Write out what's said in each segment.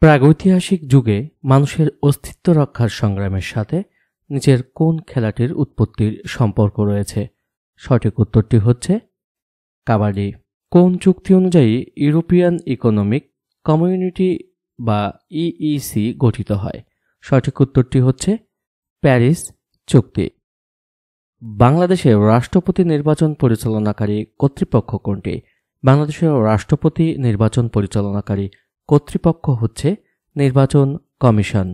প্রাগৈতিহাসিক যুগে মানুষের অস্তিত্ব রক্ষার সংগ্রামের সাথে নিচের কোন খেলাটির উৎপত্তির সম্পর্ক রয়েছে? সঠিক উত্তরটি হচ্ছে কাবাডি। কোন চুক্তি অনুযায়ী ইউরোপিয়ান ইকোনমিক কমিউনিটি বা ইইসি গঠিত হয়? সঠিক উত্তরটি হচ্ছে প্যারিস চুক্তি। বাংলাদেশের রাষ্ট্রপতি নির্বাচন পরিচালনাকারী কর্তৃপক্ষ কোনটি? বাংলাদেশের রাষ্ট্রপতি নির্বাচন পরিচালনাকারী কর্তৃপক্ষ হচ্ছে নির্বাচন কমিশন।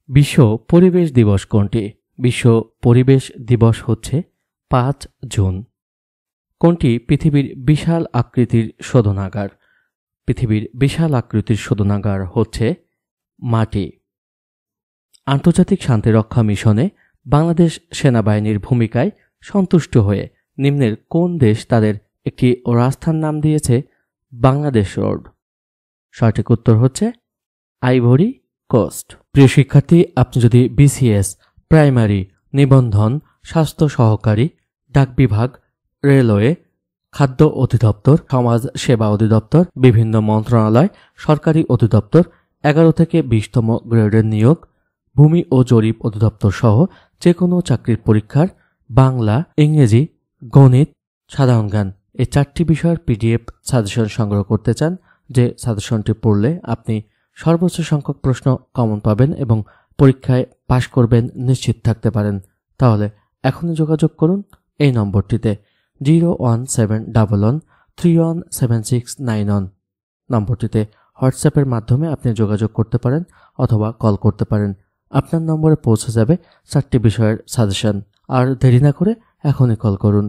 বিশ্ব পরিবেশ দিবস কোনটি? বিশ্ব পরিবেশ দিবস হচ্ছে 5 জুন। কোনটি পৃথিবীর বিশাল আকৃতির শোধনাগার? পৃথিবীর বিশাল আকৃতির শোধনাগার হচ্ছে মাটি। আন্তর্জাতিক শান্তিরক্ষা মিশনে বাংলাদেশ সেনাবাহিনীর ভূমিকায় সন্তুষ্ট হয়ে নিম্নের কোন দেশ তাদের একটি রাস্তার নাম দিয়েছে বাংলাদেশ রোড? সঠিক উত্তর হচ্ছে আইভরি কোস্ট। প্রিয় শিক্ষার্থী, আপনি যদি বিসিএস, প্রাইমারি, নিবন্ধন, স্বাস্থ্য সহকারী, ডাক বিভাগ, রেলওয়ে, খাদ্য অধিদপ্তর, সমাজ সেবা অধিদপ্তর, বিভিন্ন মন্ত্রণালয়, সরকারি অধিদপ্তর, 11 থেকে 20তম গ্রেডের নিয়োগ, ভূমি ও জরিপ অধিদপ্তর সহ যে কোনো চাকরির পরীক্ষার বাংলা, ইংরেজি, গণিত, সাধারণ জ্ঞান এই 4টি বিষয়ের পিডিএফ সাজেশন সংগ্রহ করতে চান, যে সাজেশনটি পড়লে আপনি সর্বোচ্চ সংখ্যক প্রশ্ন কমন পাবেন এবং পরীক্ষায় পাশ করবেন নিশ্চিত থাকতে পারেন, তাহলে এখনই যোগাযোগ করুন এই নম্বরটিতে 01711317691 নম্বরটিতে হোয়াটসঅ্যাপের মাধ্যমে আপনি যোগাযোগ করতে পারেন অথবা কল করতে পারেন। আপনার নম্বরে পৌঁছে যাবে 4টি বিষয়ের সাজেশন। আর দেরি না করে এখনই কল করুন।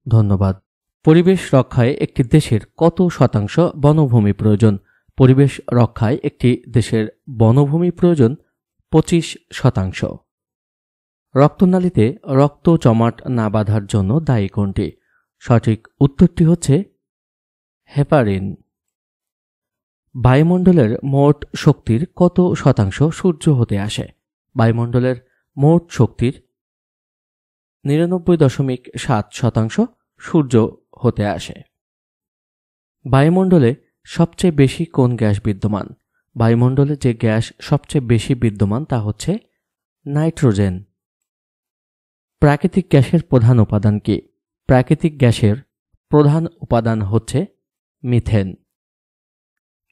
ধন্যবাদ। পরিবেশ রক্ষায় একটি দেশের কত শতাংশ বনভূমি প্রয়োজন? পরিবেশ রক্ষায় একটি দেশের বনভূমি প্রয়োজন 25%। রক্তনালীতে রক্ত জমাট না বাঁধার জন্য দায়ী কোনটি? সঠিক উত্তরটি হচ্ছে হেপারিন। বায়ুমণ্ডলের মোট শক্তির কত শতাংশ সূর্য হতে আসে? বায়ুমণ্ডলের মোট শক্তির 99.7% সূর্য হতে আসে। বায়ুমণ্ডলে সবচেয়ে বেশি কোন গ্যাস বিদ্যমান? বায়ুমণ্ডলে যে গ্যাস সবচেয়ে বেশি বিদ্যমান তা হচ্ছে নাইট্রোজেন। প্রাকৃতিক গ্যাসের প্রধান উপাদান কি? প্রাকৃতিক গ্যাসের প্রধান উপাদান হচ্ছে মিথেন।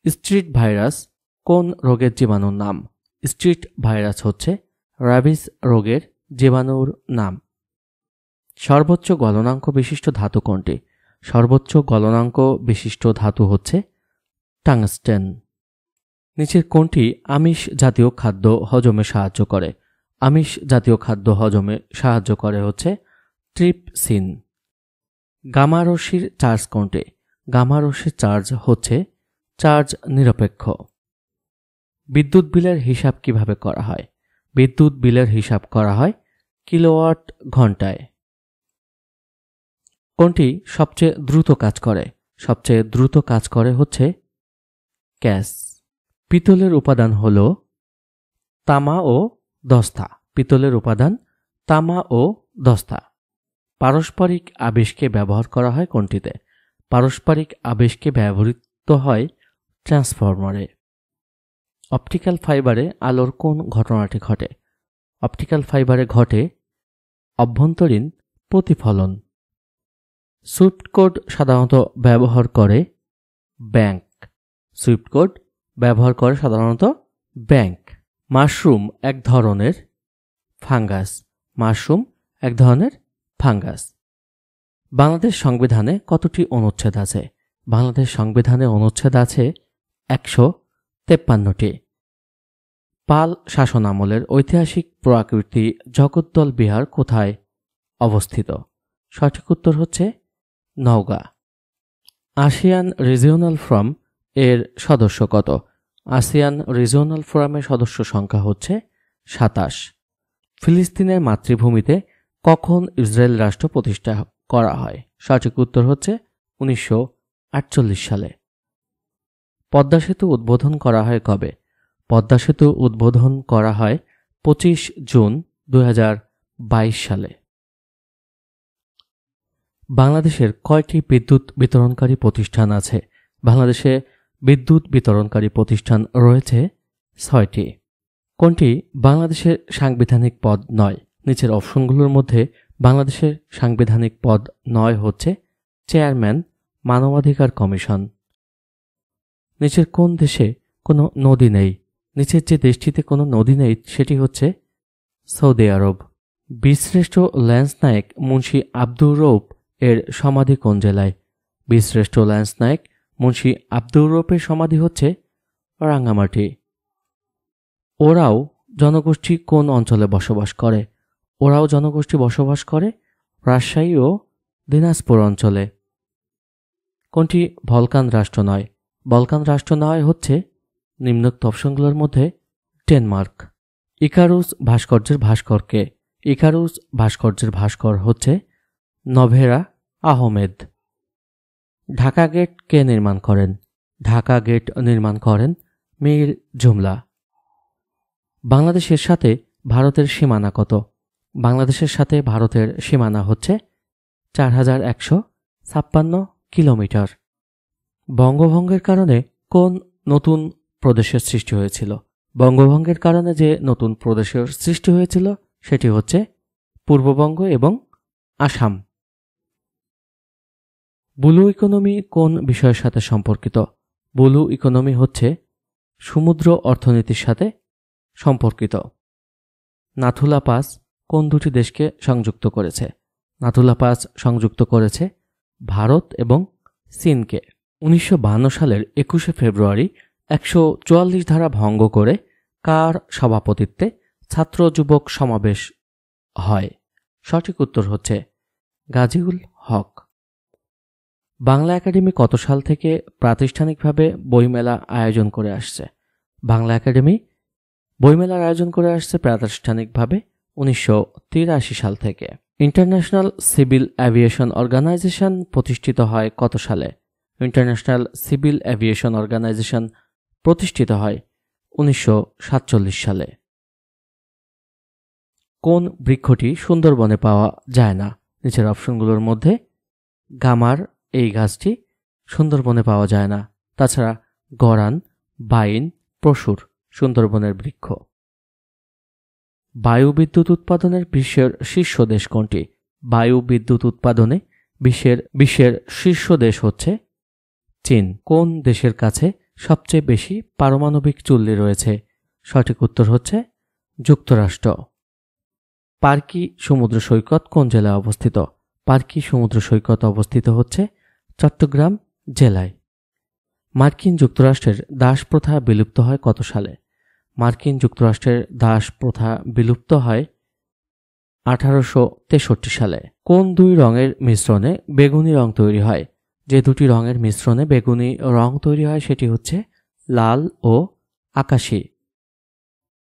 স্ট্রিট ভাইরাস কোন রোগের জীবাণুর নাম? স্ট্রিট ভাইরাস হচ্ছে র্যাবিস রোগের জীবাণুর নাম। সর্বোচ্চ গলনাঙ্ক বিশিষ্ট ধাতু কোনটি? সর্বোচ্চ গলনাঙ্ক বিশিষ্ট ধাতু হচ্ছে টাংস্টেন। নিচের কোনটি আমিষ জাতীয় খাদ্য হজমে সাহায্য করে? আমিষ জাতীয় খাদ্য হজমে সাহায্য করে হচ্ছে ট্রিপসিন। গামা রশ্মির চার্জ কোনটি? গামা রশ্মির চার্জ হচ্ছে চার্জ নিরপেক্ষ। বিদ্যুৎ বিলের হিসাব কিভাবে করা হয়? বিদ্যুৎ বিলের হিসাব করা হয় কিলোওয়াট ঘন্টায়। কোনটি সবচেয়ে দ্রুত কাজ করে? সবচেয়ে দ্রুত কাজ করে হচ্ছে ক্যাশ। পিতলের উপাদান হল তামা ও দস্তা। পিতলের উপাদান তামা ও দস্তা। পারস্পরিক আবেশকে ব্যবহার করা হয় কোনটিতে? পারস্পরিক আবেশকে ব্যবহৃত হয় ট্রান্সফরমারে। অপটিক্যাল ফাইবারে আলোর কোন ঘটনাটি ঘটে? অপটিক্যাল ফাইবারে ঘটে অভ্যন্তরীণ প্রতিফলন। সুইফট কোড সাধারণত ব্যবহার করে ব্যাংক। সুইফট কোড ব্যবহার করে সাধারণত ব্যাংক। মাশরুম এক ধরনের ফাঙ্গাস। মাশরুম এক ধরনের ফাঙ্গাস। বাংলাদেশ সংবিধানে কতটি অনুচ্ছেদ আছে? বাংলাদেশ সংবিধানে অনুচ্ছেদ আছে 153টি। পাল শাসন আমলের ঐতিহাসিক প্রাকৃতি জগদ্দল বিহার কোথায় অবস্থিত? সঠিক উত্তর হচ্ছে নওগাঁ। আসিয়ান রিজিওনাল ফোরাম এর সদস্য কত? আসিয়ান রিজিওনাল ফোরামের সদস্য সংখ্যা হচ্ছে 27। ফিলিস্তিনের মাতৃভূমিতে কখন ইসরায়েল রাষ্ট্র প্রতিষ্ঠা করা হয়? সঠিক উত্তর হচ্ছে 1948 সালে। পদ্মা সেতু উদ্বোধন করা হয় কবে? পদ্মা সেতু উদ্বোধন করা হয় 25 জুন 2022 সালে। বাংলাদেশের কয়টি বিদ্যুৎ বিতরণকারী প্রতিষ্ঠান আছে? বাংলাদেশে বিদ্যুৎ বিতরণকারী প্রতিষ্ঠান রয়েছে 6টি। কোনটি বাংলাদেশের সাংবিধানিক পদ নয়? নিচের অপশনগুলোর মধ্যে বাংলাদেশের সাংবিধানিক পদ নয় হচ্ছে চেয়ারম্যান, মানবাধিকার কমিশন। নিচের কোন দেশে কোনো নদী নেই? নিচের যে দেশটিতে কোনো নদী নেই সেটি হচ্ছে সৌদি আরব। বীরশ্রেষ্ঠ ল্যান্স নায়েক মুন্সি আব্দুর রৌফ এর সমাধি কোন জেলায়? বীরশ্রেষ্ঠ ল্যান্স নায়েক মুন্সি আব্দুর রৌফের সমাধি হচ্ছে রাঙ্গামাটি। ওরাও জনগোষ্ঠী কোন অঞ্চলে বসবাস করে? ওরাও জনগোষ্ঠী বসবাস করে রাজশাহী ও দিনাজপুর অঞ্চলে। কোনটি বলকান রাষ্ট্র নয়? বলকান রাষ্ট্র নয় হচ্ছে নিম্নোক্ত অপশনগুলোর মধ্যে ডেনমার্ক। ইকারুস ভাস্কর্যের ভাস্করকে? ইকারুস ভাস্কর্যের ভাস্কর হচ্ছে নভেরা আহমেদ। ঢাকা গেট কে নির্মাণ করেন? ঢাকা গেট নির্মাণ করেন মীর জুমলা। বাংলাদেশের সাথে ভারতের সীমানা কত? বাংলাদেশের সাথে ভারতের সীমানা হচ্ছে 4156 কিলোমিটার। বঙ্গভঙ্গের কারণে কোন নতুন প্রদেশের সৃষ্টি হয়েছিল? বঙ্গভঙ্গের কারণে যে নতুন প্রদেশের সৃষ্টি হয়েছিল সেটি হচ্ছে পূর্ববঙ্গ এবং আসাম। ব্লু ইকোনমি কোন বিষয়ের সাথে সম্পর্কিত? ব্লু ইকোনমি হচ্ছে সমুদ্র অর্থনীতির সাথে সম্পর্কিত। নাথুলা পাস কোন দুটি দেশকে সংযুক্ত করেছে? নাথুলা পাস সংযুক্ত করেছে ভারত এবং চীনকে। 1952 সালের 21শে ফেব্রুয়ারি 144 ধারা ভঙ্গ করে কার সভাপতিত্বে ছাত্র যুবক সমাবেশ হয়? সঠিক উত্তর হচ্ছে গাজীউল হক। বাংলা একাডেমি কত সাল থেকে প্রাতিষ্ঠানিকভাবে বইমেলা আয়োজন করে আসছে? বাংলা একাডেমি বইমেলার আয়োজন করে আসছে প্রাতিষ্ঠানিকভাবে 1983 সাল থেকে। ইন্টারন্যাশনাল সিভিল অ্যাভিয়েশন অর্গানাইজেশন প্রতিষ্ঠিত হয় কত সালে? ইন্টারন্যাশনাল সিভিল অ্যাভিয়েশন অর্গানাইজেশন প্রতিষ্ঠিত হয় 1947 সালে। কোন বৃক্ষটি সুন্দরবনে পাওয়া যায় না? নিচের অপশনগুলোর মধ্যে গামার এই গাছটি সুন্দরবনে পাওয়া যায় না। তাছাড়া গরান, বাইন, প্রসূর সুন্দরবনের বৃক্ষ। বায়ু বিদ্যুৎ উৎপাদনের বিশ্বের শীর্ষ দেশ কোনটি? বায়ু বিদ্যুৎ উৎপাদনে বিশ্বের শীর্ষ দেশ হচ্ছে চীন। কোন দেশের কাছে সবচেয়ে বেশি পারমাণবিক চুল্লি রয়েছে? সঠিক উত্তর হচ্ছে যুক্তরাষ্ট্র। পার্কি সমুদ্র সৈকত কোন জেলায় অবস্থিত? পার্কি সমুদ্র সৈকত অবস্থিত হচ্ছে চট্টগ্রাম জেলায়। মার্কিন যুক্তরাষ্ট্রের দাস প্রথা বিলুপ্ত হয় কত সালে? মার্কিন যুক্তরাষ্ট্রের দাস প্রথা বিলুপ্ত হয় 1863 সালে। কোন দুই রঙের মিশ্রণে বেগুনি রং তৈরি হয়? যে দুটি রঙের মিশ্রণে বেগুনি রং তৈরি হয় সেটি হচ্ছে লাল ও আকাশী।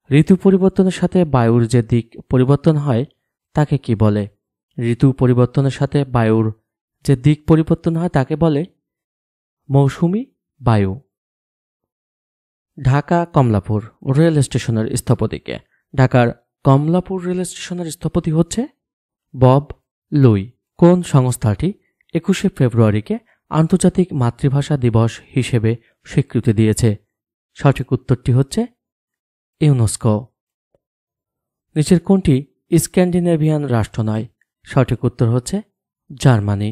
ঋতু পরিবর্তনের সাথে বায়ুর যে দিক পরিবর্তন হয় তাকে কি বলে? ঋতু পরিবর্তনের সাথে বায়ুর যে দিক পরিবর্তন হয় তাকে বলে মৌসুমী বায়ু। ঢাকা কমলাপুর রেল স্টেশনের স্থপতিকে? ঢাকার কমলাপুর রেল স্টেশনের স্থপতি হচ্ছে বব লুই। কোন সংস্থাটি 21শে ফেব্রুয়ারিকে আন্তর্জাতিক মাতৃভাষা দিবস হিসেবে স্বীকৃতি দিয়েছে? সঠিক উত্তরটি হচ্ছে ইউনেস্কো। নিচের কোনটি স্ক্যান্ডিনেভিয়ান রাষ্ট্র নয়? সঠিক উত্তর হচ্ছে জার্মানি।